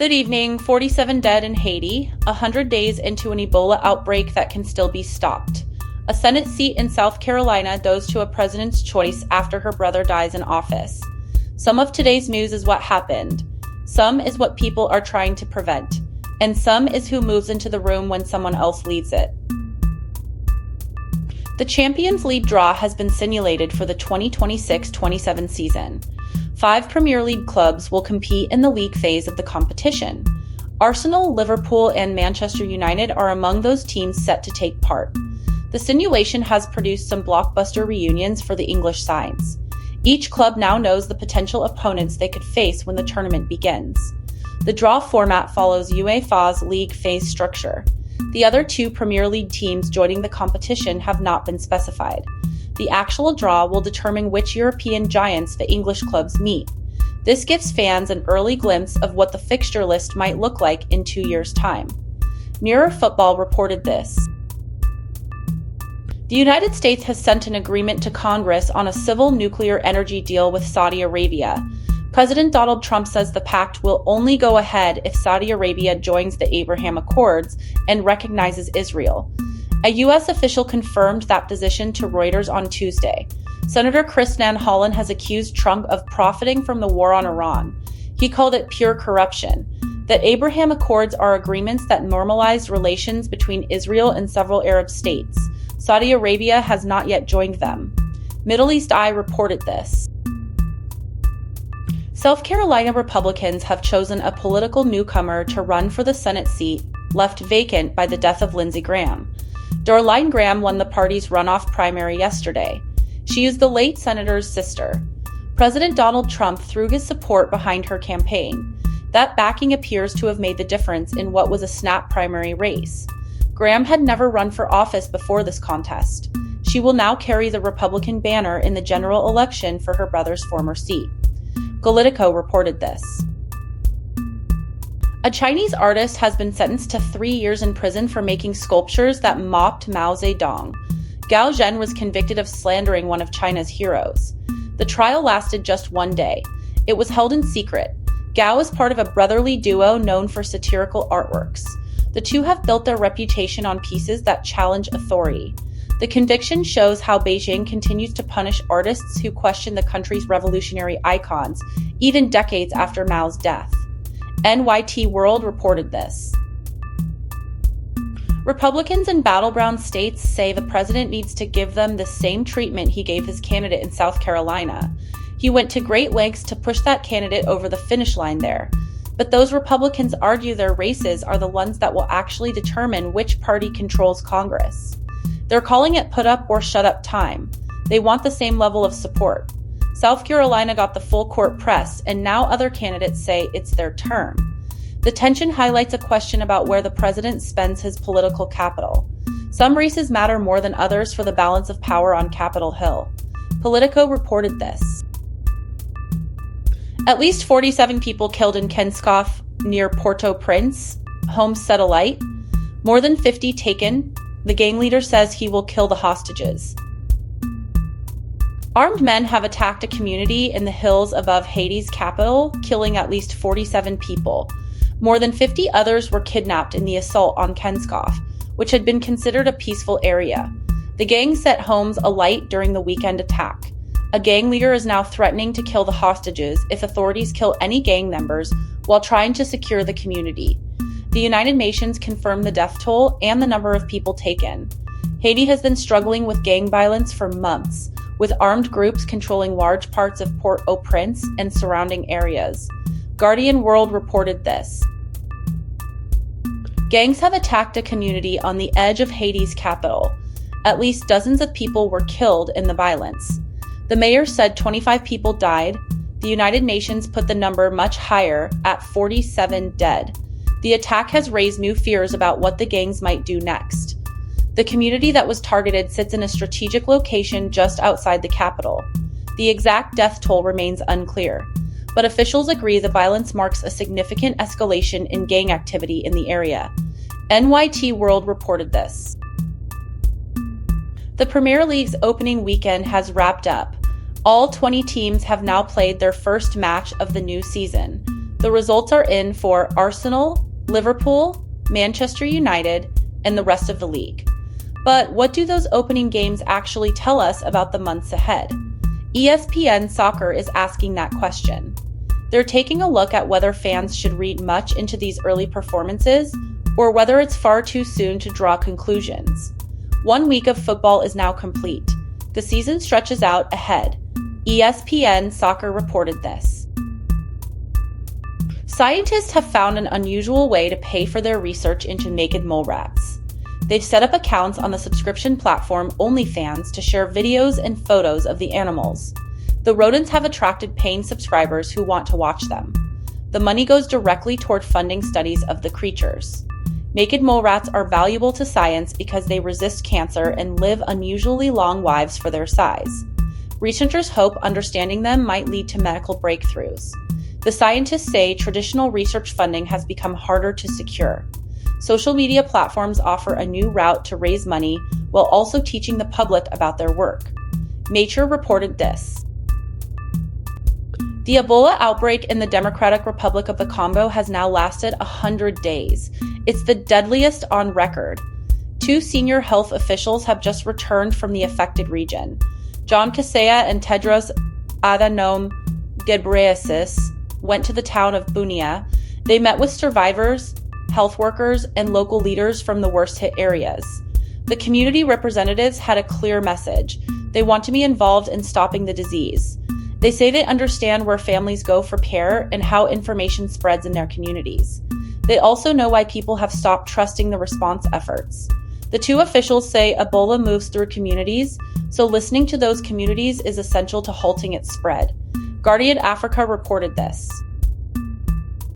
Good evening. 47 dead in Haiti, 100 days into an Ebola outbreak that can still be stopped. A Senate seat in South Carolina goes to a president's choice after her brother dies in office. Some of today's news is what happened. Some is what people are trying to prevent. And some is who moves into the room when someone else leaves it. The Champions League draw has been simulated for the 2026-27 season. 5 Premier League clubs will compete in the league phase of the competition. Arsenal, Liverpool, and Manchester United are among those teams set to take part. The simulation has produced some blockbuster reunions for the English sides. Each club now knows the potential opponents they could face when the tournament begins. The draw format follows UEFA's league phase structure. The other 2 Premier League teams joining the competition have not been specified. The actual draw will determine which European giants the English clubs meet. This gives fans an early glimpse of what the fixture list might look like in 2 years' time. Mirror Football reported this. The United States has sent an agreement to Congress on a civil nuclear energy deal with Saudi Arabia. President Donald Trump says the pact will only go ahead if Saudi Arabia joins the Abraham Accords and recognizes Israel. A U.S. official confirmed that position to Reuters on Tuesday. Senator Chris Van Hollen has accused Trump of profiting from the war on Iran. He called it pure corruption. The Abraham Accords are agreements that normalized relations between Israel and several Arab states. Saudi Arabia has not yet joined them. Middle East Eye reported this. South Carolina Republicans have chosen a political newcomer to run for the Senate seat left vacant by the death of Lindsey Graham. Darline Graham won the party's runoff primary yesterday. She is the late senator's sister. President Donald Trump threw his support behind her campaign. That backing appears to have made the difference in what was a snap primary race. Graham had never run for office before this contest. She will now carry the Republican banner in the general election for her brother's former seat. Politico reported this. A Chinese artist has been sentenced to 3 years in prison for making sculptures that mocked Mao Zedong. Gao Zhen was convicted of slandering one of China's heroes. The trial lasted just 1 day. It was held in secret. Gao is part of a brotherly duo known for satirical artworks. The two have built their reputation on pieces that challenge authority. The conviction shows how Beijing continues to punish artists who question the country's revolutionary icons, even decades after Mao's death. NYT World reported this. Republicans in battleground states say the president needs to give them the same treatment he gave his candidate in South Carolina. He went to great lengths to push that candidate over the finish line there. But those Republicans argue their races are the ones that will actually determine which party controls Congress. They're calling it put up or shut up time. They want the same level of support. South Carolina got the full court press, and now other candidates say it's their term. The tension highlights a question about where the president spends his political capital. Some races matter more than others for the balance of power on Capitol Hill. Politico reported this. At least 47 people killed in Kenskoff near Port-au-Prince, home satellite. More than 50 taken. The gang leader says he will kill the hostages. Armed men have attacked a community in the hills above Haiti's capital, killing at least 47 people. More than 50 others were kidnapped in the assault on Kenskoff, which had been considered a peaceful area. The gang set homes alight during the weekend attack. A gang leader is now threatening to kill the hostages if authorities kill any gang members while trying to secure the community. The United Nations confirmed the death toll and the number of people taken. Haiti has been struggling with gang violence for months, with armed groups controlling large parts of Port-au-Prince and surrounding areas. Guardian World reported this. Gangs have attacked a community on the edge of Haiti's capital. At least dozens of people were killed in the violence. The mayor said 25 people died. The United Nations put the number much higher at 47 dead. The attack has raised new fears about what the gangs might do next. The community that was targeted sits in a strategic location just outside the capital. The exact death toll remains unclear, but officials agree the violence marks a significant escalation in gang activity in the area. NYT World reported this. The Premier League's opening weekend has wrapped up. All 20 teams have now played their first match of the new season. The results are in for Arsenal, Liverpool, Manchester United, and the rest of the league. But what do those opening games actually tell us about the months ahead? ESPN Soccer is asking that question. They're taking a look at whether fans should read much into these early performances or whether it's far too soon to draw conclusions. 1 week of football is now complete. The season stretches out ahead. ESPN Soccer reported this. Scientists have found an unusual way to pay for their research into naked mole rats. They've set up accounts on the subscription platform OnlyFans to share videos and photos of the animals. The rodents have attracted paying subscribers who want to watch them. The money goes directly toward funding studies of the creatures. Naked mole rats are valuable to science because they resist cancer and live unusually long lives for their size. Researchers hope understanding them might lead to medical breakthroughs. The scientists say traditional research funding has become harder to secure. Social media platforms offer a new route to raise money while also teaching the public about their work. Nature reported this. The Ebola outbreak in the Democratic Republic of the Congo has now lasted 100 days. It's the deadliest on record. 2 senior health officials have just returned from the affected region. John Kaseya and Tedros Adhanom Ghebreyesus went to the town of Bunia. They met with survivors, health workers, and local leaders from the worst-hit areas. The community representatives had a clear message. They want to be involved in stopping the disease. They say they understand where families go for care and how information spreads in their communities. They also know why people have stopped trusting the response efforts. The 2 officials say Ebola moves through communities, so listening to those communities is essential to halting its spread. Guardian Africa reported this.